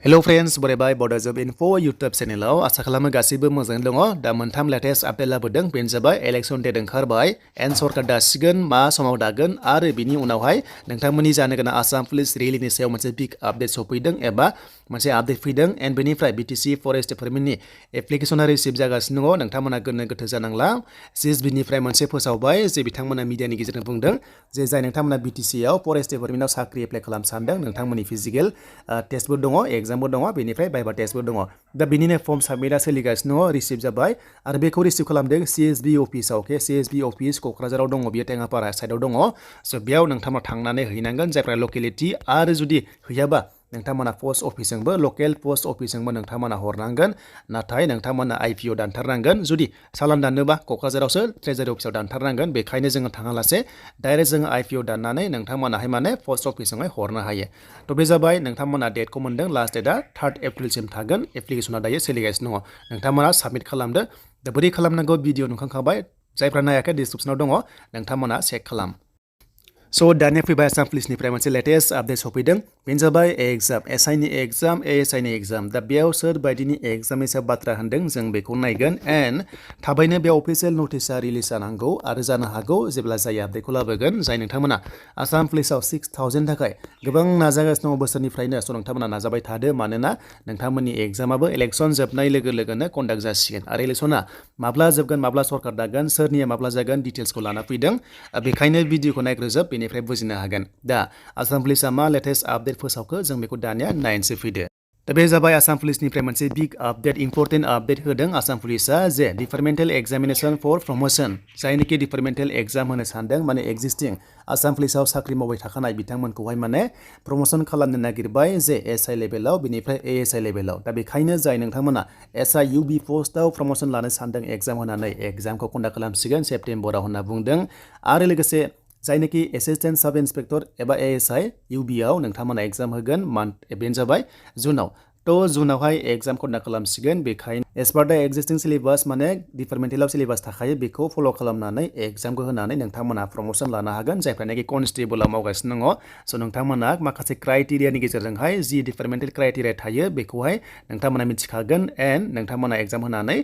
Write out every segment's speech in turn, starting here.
Hello friends, बरायबाय Bodo Job Info YouTube channel आसा खालामो गासैबो मोजाङै दङ दा मोनथाम लेटेस्ट आपडेट लाबोदों बेनो जाबाय इलेक्शन डेट ओंखारबाय एन्ड सरकार दासिगोन मा समाव दागोन आरो बिनि उनावहाय नोंथांमोननि जानो गोनां आसाम पुलिस रेलिनि सायाव मोनसे बिग आपडेट सफैदों एबा मोनसे आपडेट फैदों एन्ड बेनिफ्राय BTC फरेस्ट डिपार्टमेन्टनि एप्लिकेशना रिसिभ जागासिनो दङ नोंथांमोना गोनो गोथो जानांला CSBनिफ्राय मोनसे फोसावबाय जे बिथांमोना मिडियानि गेजेरजों बुंदों जे जाय नोंथांमोना BTC आव फरेस्ट डिपार्टमेन्टआव साख्रि एप्लाइ खालामनो सानदों नोंथांमोननि फिजिकेल टेस्टबो दङ एग्जामबो दङ बेनिफ्राय भाइभा टेस्टबो दङ दा बिनिनो फर्म साबमिटआ सोलिगासिनो दङ रिसिभ जाबाय आरो बेखौ रिसिभ खालामदों CSB अफिसाव CSB अफिस क'क्राझाराव दङ बियो टेङापारा साइडआव दङ स' बेयाव नोंथांमोना थांनानै हैनांगोन जायफ्रा लकेलिटि आरो जुदि हैयाबा नोंथांमोना पस्ट अफिसजोंबो लकेल पस्ट अफिसजोंबो नोंथांमोना हरनांगोन नाथाय नोंथांमोना IPO दानथारनांगोन जुदि सालान दाननोबा क'क्राझारावसो ट्रेजारि अफिसाव दानथारनांगोन बेखायनो जोङो थाङालासे डाइरेक्ट जोङो IPO दाननानै नोंथांमोनाहाय माने पस्ट अफिसजोंहाय हरनो हायो थ' बे जाबाय नोंथांमोना डेटखौ मोन्दों लास्ट डेटआ 3 एप्रिलसिम थागोन एप्लिकेशना दायो सोलिगासिनो दङ नोंथांमोना साबमिट खालामदो दा बोरै खालामनांगौ भिडिअ नुखांखाबाय जायफ्रा नायाखै डिसक्रिपसनाव दङ नोंथांमोना चेक खालाम स' दानिया फैबाय आसाम पुलिसनिफ्राय मोनसे लेटेस्ट आपडेट सफैदों बेनो जाबाय एग्जाम SIनि एग्जाम ASIनि एग्जाम दा बेयाव सोर बायदिनि एग्जामनि सायाव बाथ्रा होनदों जों बेखौ नायगोन एन्ड थाबैनो बे अफिसियेल नटिसआ रिलिज जानांगौ आरो जानो हागौ जेब्ला जाय आपडेटखौ लाबोगोन जाय नोंथांमोना आसाम पुलिसाव 6000 थाखाय गोबां नाजागासिनो दङ बोसोरनिफ्रायनो स' नोंथांमोना नाजाबाय थादो मानोना नोंथांमोननि एग्जामाबो इलेक्सन जोबनाय लोगो लोगोनो कन्डाक्ट जासिगोन आरो इलेक्सना माब्ला जोबगोन माब्ला सरकार दागोन सोरनिया माब्ला जागोन डिटेल्सखौ लाना फैदों बेखायनो भिडिअखौ नायग्रोजोब बेनिफ्राय बुजिनो हागोन दा आसाम पुलिसा मा लेटेस्ट आपडेट फोसावखो जों बेखौ दानिया नायनोसै फैदो दा बे जाबाय आसाम पुलिसनिफ्राय मोनसे बिग आपडेट इम्पर्टेन्ट आपडेट होदों आसाम पुलिसा जे डिपार्टमेन्टेल एग्जामिनेशन फर प्रमोशन जायनोखि डिपार्टमेन्टेल एग्जाम होनो सानदों माने एक्जिस्टिं आसाम पुलिसाव साख्रि मावबाय थाखानाय बिथांमोनखौहाय माने प्रमोशन खालामनो नागिरबाय जे SI लेभेलाव बेनिफ्राय ASI लेभेलाव दा बेखायनो जाय नोंथांमोना SI UB पस्टआव प्रमोशन लानो सानदों एग्जाम होनानै एग्जामखौ कन्डाक्ट खालामसिगोन सेप्तेम्बराव होनना बुंदों आरो लोगोसे जायनोखि एसिस्टेन्ट सब इन्सपेक्टर एबा ASI UB आव नोंथांमोना एग्जाम होगोन बेनो जाबाय जुनाव थ' जुनावहाय एग्जाम कन्डाक्ट खालामसिगोन बेखायनो एस पार दा एक्जिस्टिं सिलेबास माने डिपार्टमेन्टेलाव सिलेबास थाखायो बेखौ फल' खालामनानै एग्जामखौ होनानै नोंथांमोना प्रमोशन लानो हागोन जायफ्रानाखि कनस्टेबलाव मावगासिनो दङ स' नोंथांमोना माखासे क्राइटेरियानि गेजेरजोंहाय जि डिपार्टमेन्टेल क्राइटेरिया थायो बेखौहाय नोंथांमोना मिथिखागोन एन्ड नोंथांमोना एग्जाम होनानै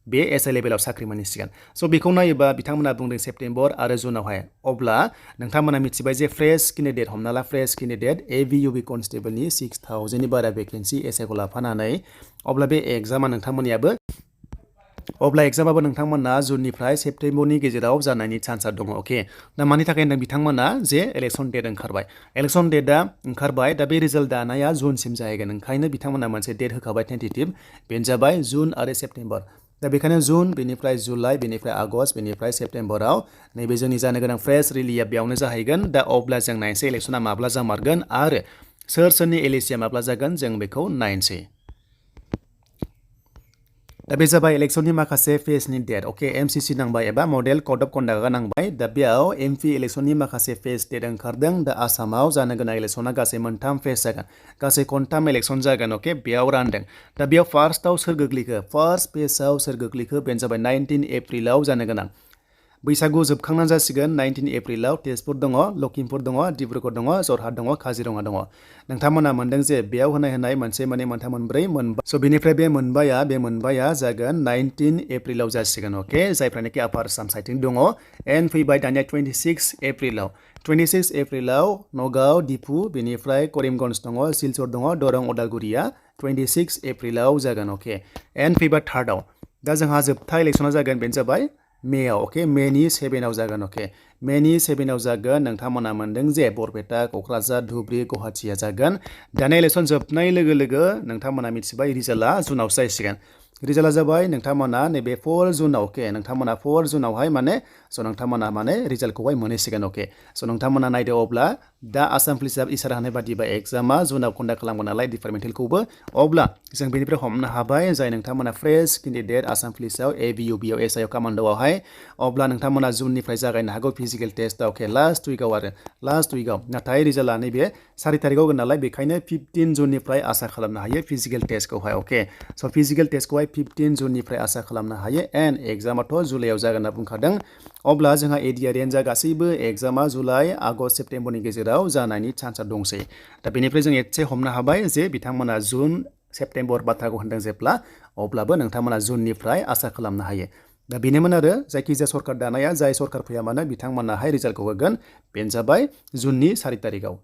बे SI लेभेलाव साख्रि मोनहैसिगोन स' बेखौ नायोबा बिथांमोना बुंदों सेप्तेम्बर आरो जुनावहाय अब्ला नोंथांमोना मिथिबाय जे फ्रेश केन्डिडेट हमना ला फ्रेश केन्डिडेट AVUB कनस्टेबलनि 6000नि बारा भेकेन्सि SIखौ लाफानानै अब्ला बे एग्जामा एग्जामाबो नोंथांमोना जुननिफ्राय सेप्तेम्बरनि गेजेराव जानायनि चान्सआ दङ अके दा मानि थाखाय होनदों बिथांमोना जे इलेक्सन डेट ओंखारबाय इलेक्सन डेटआ ओंखारबाय दा बे रिजाल्ट दानाया जुनसिम जाहैगोन ओंखायनो बिथांमोना मोनसे डेट होखाबाय टेन्टेटिभ बेनो जाबाय जुन आरो सेप्तेम्बर दा बेखायनो जुन बेनिफ्राय जुलाइ बेनिफ्राय आगष्ट बेनिफ्राय सेप्तेम्बराव नैबे जोंनि जानो गोनां फ्रेश रिलिया बेयावनो जाहैगोन दा अब्ला जों नायनोसै इलेक्सना माब्ला जामारगोन आरो सोरनि एलिसिया माब्ला जागोन जों बेखौ नायनोसै दा बे जाबाय इलेक्सननि माखासे फेजनि डेट अके MCC नांबाय एबा मडेल कड अफ कन्डाक्टआ नांबाय दा बेयाव MP इलेक्सननि माखासे फेज डेट ओंखारदों दा आसामाव जानो गोनां इलेक्सना गासै मोनथाम फेज जागोन गासै खनथाम इलेक्सन जागोन अके बेयाव रानदों दा बेयाव फार्स्टआव सोर गोग्लैखो फार्स्ट फेजआव सोर गोग्लैखो बेनो जाबाय 19 एप्रिलाव जानो गोनां बैसागु जोबखांनानै जासिगोन 19 एप्रिलाव तेजपुर दङ लखिमपुर दङ डिब्रुगड़ दङ जरहाट दङ काजिरङा दङ नोंथांमोना मोनदों जे बेयाव होनाय मोनसे माने मोनथाम मोनब्रै मोनबा स' बेनिफ्राय बे मोनबाया जागोन 19 एप्रिलाव जासिगोन अके जायफ्रानाखि आपार आसाम साइडथिं दङ एन्ड फैबाय दानिया 26 एप्रिलाव नगाव दिफु बेनिफ्राय करिमगन्ज दङ सिलचर दङ दरं उदालगुरिया 26 एप्रिलाव जागोन अके एन्ड फैबाय थार्डआव दा जोंहा जोबथा इलेक्सना जागोन बेनो जाबाय मेआव अके मेनि 7आव जागोन अके मेनि 7आव जागोन नोंथांमोना मोनदों जे बरपेटा क'क्राझार धुबरी गुवाहाटिया जागोन दानिया इलेक्सन जोबनाय लोगो लोगो नोंथांमोना मिथिबाय रिजाल्टआ जुनावसो जासिगोन रिजाल्टआ जाबाय नोंथांमोना नैबे 4 जुनाव अके नोंथांमोना 4 जुनावहाय माने स' नोंथांमोना माने रिजाल्टखौहाय मोनहैसिगोन अके स' नोंथांमोना नायदो अब्ला दा आसाम पुलिसा इसारा होनाय बादिबा एग्जामा जुनाव कन्डाक्ट खालामगोन नालाय डिपार्टमेन्टेलखौबो अब्ला जों बेनिफ्राय हमनो हाबाय जाय नोंथांमोना फ्रेश केन्डिडेट आसाम पुलिसाव AVUB आव SI आव कामान्ड'आवहाय अब्ला नोंथांमोना जुननिफ्राय जागायनो हागौ फिजिकेल टेस्टआव अके लास्ट उइकआव नाथाय रिजाल्टआ नैबे 4 तारिखआव होगोन नालाय बेखायनो 15 जुननिफ्राय आसा खालामनो हायो फिजिकेल टेस्टखौहाय अके स' फिजिकेल टेस्टखौहाय 15 जुननिफ्राय आसा खालामनो हायो एन्ड एग्जामाथ' जुलाइआव जागोन होनना बुंखादों अब्ला जोंहा एडिआर रेन्जआ गासैबो एग्जामा जुलाइ आगस्ट सेप्तेम्बरनि गेजेराव जानायनि चान्सआ दंसै दा बेनिफ्राय जों एसे हमनो हाबाय जे बिथांमोना जुन सेप्तेम्बर बाथ्राखौ होनदों जेब्ला अब्लाबो नोंथांमोना जुननिफ्राय आसा खालामनो हायो दा बेनोमोन आरो जायखिजाया सरकार दानाया जाय सरकार फैया मानो बिथांमोनाहाय रिजाल्टखौ होगोन बेनो जाबाय जुननि 4 तारिखआव